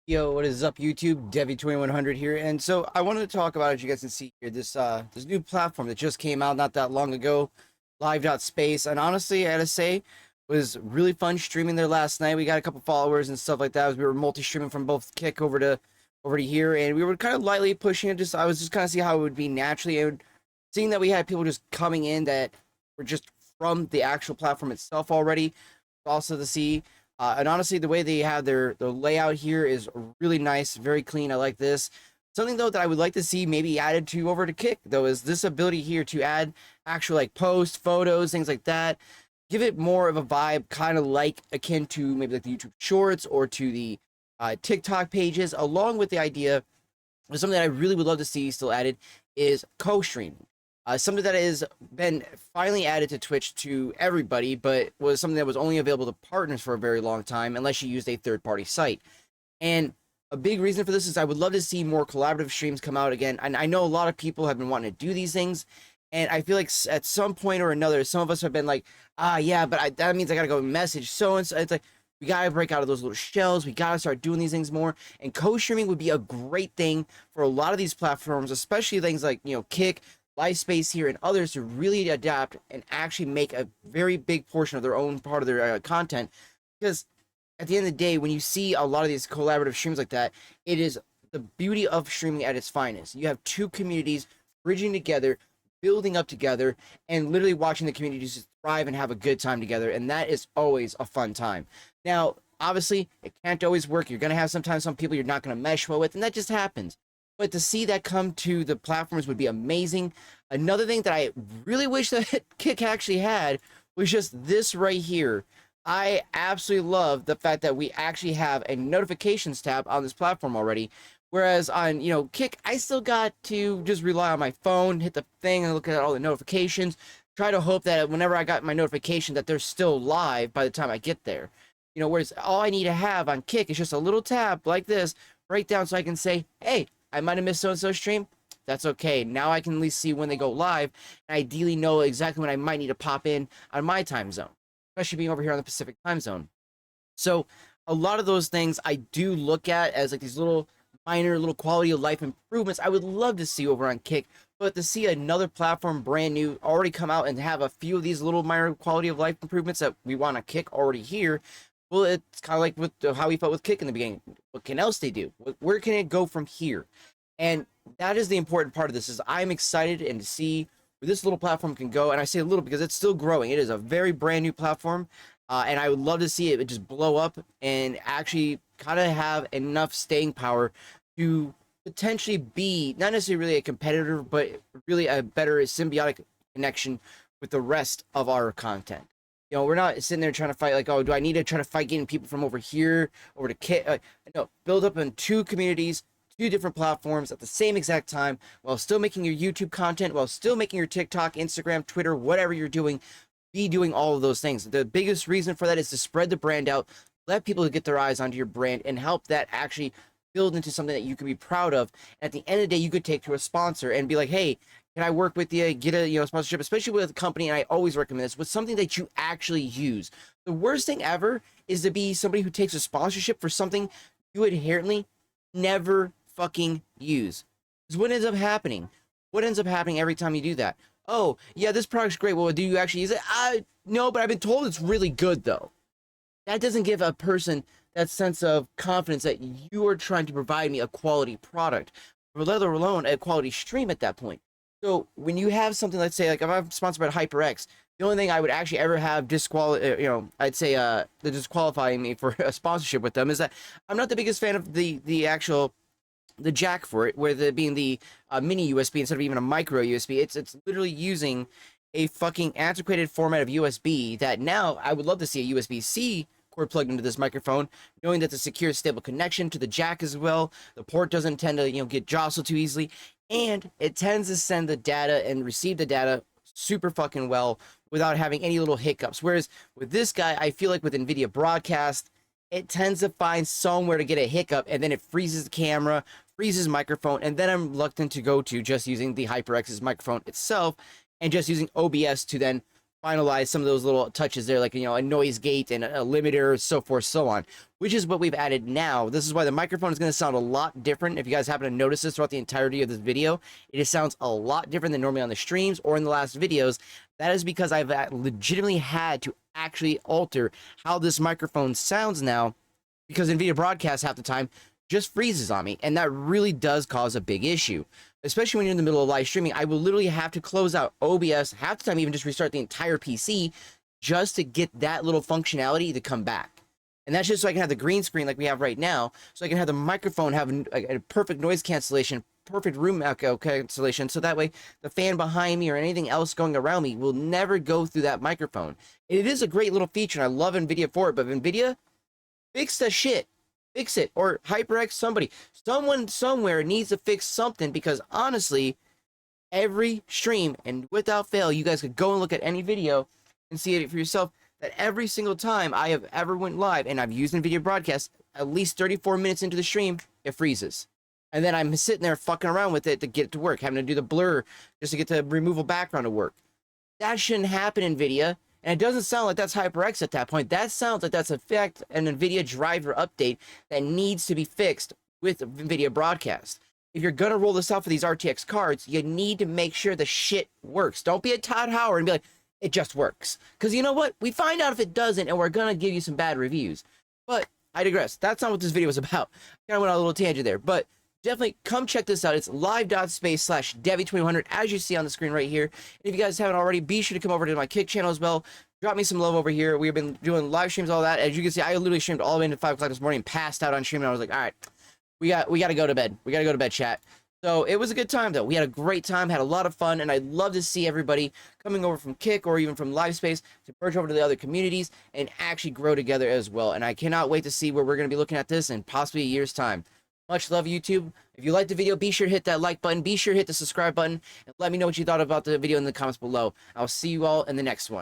Yo, what is up, YouTube? Devi2100 here, and so I wanted to talk about, as you guys can see here, this new platform that just came out not that long ago, Live.Space, and honestly, I gotta say, was really fun streaming there last night. We got a couple followers and stuff like that as we were multi-streaming from both Kick over to here, and we were kind of lightly pushing it. I was just kind of see how it would be naturally, and seeing that we had people just coming in that were just from the actual platform itself already, also to see. And honestly, the way they have their layout here is really nice, very clean. I like this. Something though that I would like to see maybe added to over to Kick though is this ability here to add actual like posts, photos, things like that. Give it more of a vibe, kind of like akin to maybe like the YouTube Shorts or to the TikTok pages, along with the idea of something that I really would love to see still added is co-streaming. Something that has been finally added to Twitch to everybody, but was something that was only available to partners for a very long time, unless you used a third-party site. And a big reason for this is I would love to see more collaborative streams come out again. And I know a lot of people have been wanting to do these things, and I feel like at some point or another, some of us have been like, yeah, but that means I gotta go message so and so. It's like, we gotta break out of those little shells. We gotta start doing these things more. And co-streaming would be a great thing for a lot of these platforms, especially things like, Kick, LiveSpace here, and others to really adapt and actually make a very big portion of their own part of their content. Because at the end of the day, when you see a lot of these collaborative streams like that, it is the beauty of streaming at its finest. You have two communities bridging together, building up together, and literally watching the communities thrive and have a good time together. And that is always a fun time. Now, obviously, it can't always work. You're going to have sometimes some people you're not going to mesh well with, and that just happens. But to see that come to the platforms would be amazing. Another thing that I really wish that Kick actually had was just this right here. I absolutely love the fact that we actually have a notifications tab on this platform already. Whereas on, Kick, I still got to just rely on my phone, hit the thing and look at all the notifications. Try to hope that whenever I got my notification that they're still live by the time I get there. Whereas all I need to have on Kick is just a little tab like this right down so I can say, hey, I might have missed so-and-so stream. That's okay. Now I can at least see when they go live and ideally know exactly when I might need to pop in on my time zone, especially being over here on the Pacific time zone. So a lot of those things I do look at as like these little minor little quality of life improvements I would love to see over on Kick, but to see another platform brand new already come out and have a few of these little minor quality of life improvements that we want to Kick already here, well, it's kind of like with how we felt with Kick in the beginning. What can else they do? Where can it go from here? And that is the important part of this. Is I'm excited and to see where this little platform can go. And I say a little because it's still growing. It is a very brand new platform, and I would love to see it just blow up and actually kind of have enough staying power to potentially be not necessarily really a competitor, but really a better symbiotic connection with the rest of our content. We're not sitting there trying to fight like, oh, do I need to try to fight getting people from over here over to Kit? No, build up in two communities, two different platforms at the same exact time, while still making your YouTube content, while still making your TikTok, Instagram, Twitter, whatever you're doing. Be doing all of those things. The biggest reason for that is to spread the brand out, let people get their eyes onto your brand, and help that actually build into something that you can be proud of. At the end of the day, you could take to a sponsor and be like, hey, can I work with you, get a sponsorship, especially with a company, and I always recommend this, with something that you actually use. The worst thing ever is to be somebody who takes a sponsorship for something you inherently never fucking use. Because what ends up happening? What ends up happening every time you do that? Oh, yeah, this product's great. Well, do you actually use it? No, but I've been told it's really good, though. That doesn't give a person that sense of confidence that you are trying to provide me a quality product, or let alone a quality stream at that point. So when you have something, let's say, like if I'm sponsored by HyperX, the only thing I would actually ever have I'd say the disqualifying me for a sponsorship with them is that I'm not the biggest fan of the jack for it, where being the mini USB instead of even a micro USB. It's literally using a fucking antiquated format of USB that now I would love to see a USB-C cord plugged into this microphone, knowing that the secure, stable connection to the jack as well. The port doesn't tend to get jostled too easily, and it tends to send the data and receive the data super fucking well without having any little hiccups. Whereas with this guy, I feel like with NVIDIA Broadcast, it tends to find somewhere to get a hiccup, and then it freezes the camera, freezes microphone, and then I'm reluctant to go to just using the HyperX's microphone itself and just using OBS to then finalize some of those little touches there, like, you know, a noise gate and a limiter, so forth, so on, which is what we've added now. This is why the microphone is going to sound a lot different. If you guys happen to notice this throughout the entirety of this video, it just sounds a lot different than normally on the streams or in the last videos. That is because I've legitimately had to actually alter how this microphone sounds now, because NVIDIA Broadcast half the time just freezes on me, and that really does cause a big issue, especially when you're in the middle of live streaming. I will literally have to close out OBS half the time, even just restart the entire PC just to get that little functionality to come back. And that's just so I can have the green screen like we have right now, so I can have the microphone have a perfect noise cancellation, perfect room echo cancellation, so that way the fan behind me or anything else going around me will never go through that microphone. It is a great little feature, and I love NVIDIA for it, but NVIDIA, fix the shit. Fix it. Or HyperX, someone somewhere needs to fix something, because honestly, every stream, and without fail, you guys could go and look at any video and see it for yourself, that every single time I have ever went live and I've used NVIDIA Broadcast, at least 34 minutes into the stream, it freezes. And then I'm sitting there fucking around with it to get it to work, having to do the blur just to get the removal background to work. That shouldn't happen, NVIDIA. And it doesn't sound like that's HyperX at that point. That sounds like that's in fact an NVIDIA driver update that needs to be fixed with NVIDIA Broadcast. If you're going to roll this out for these RTX cards, you need to make sure the shit works. Don't be a Todd Howard and be like, it just works. Because you know what? We find out if it doesn't, and we're going to give you some bad reviews. But I digress. That's not what this video was about. Kind of went on a little tangent there. But definitely come check this out. It's Live.Space/Devi2100, as you see on the screen right here. And if you guys haven't already, be sure to come over to my Kick channel as well. Drop me some love over here. We've been doing live streams, all that. As you can see, I literally streamed all the way into 5 o'clock this morning and passed out on stream. And I was like, all right, we got to go to bed. We got to go to bed, chat. So it was a good time, though. We had a great time, had a lot of fun, and I'd love to see everybody coming over from Kick or even from LiveSpace to merge over to the other communities and actually grow together as well. And I cannot wait to see where we're going to be looking at this in possibly a year's time. Much love, YouTube. If you liked the video, be sure to hit that like button. Be sure to hit the subscribe button. And let me know what you thought about the video in the comments below. I'll see you all in the next one.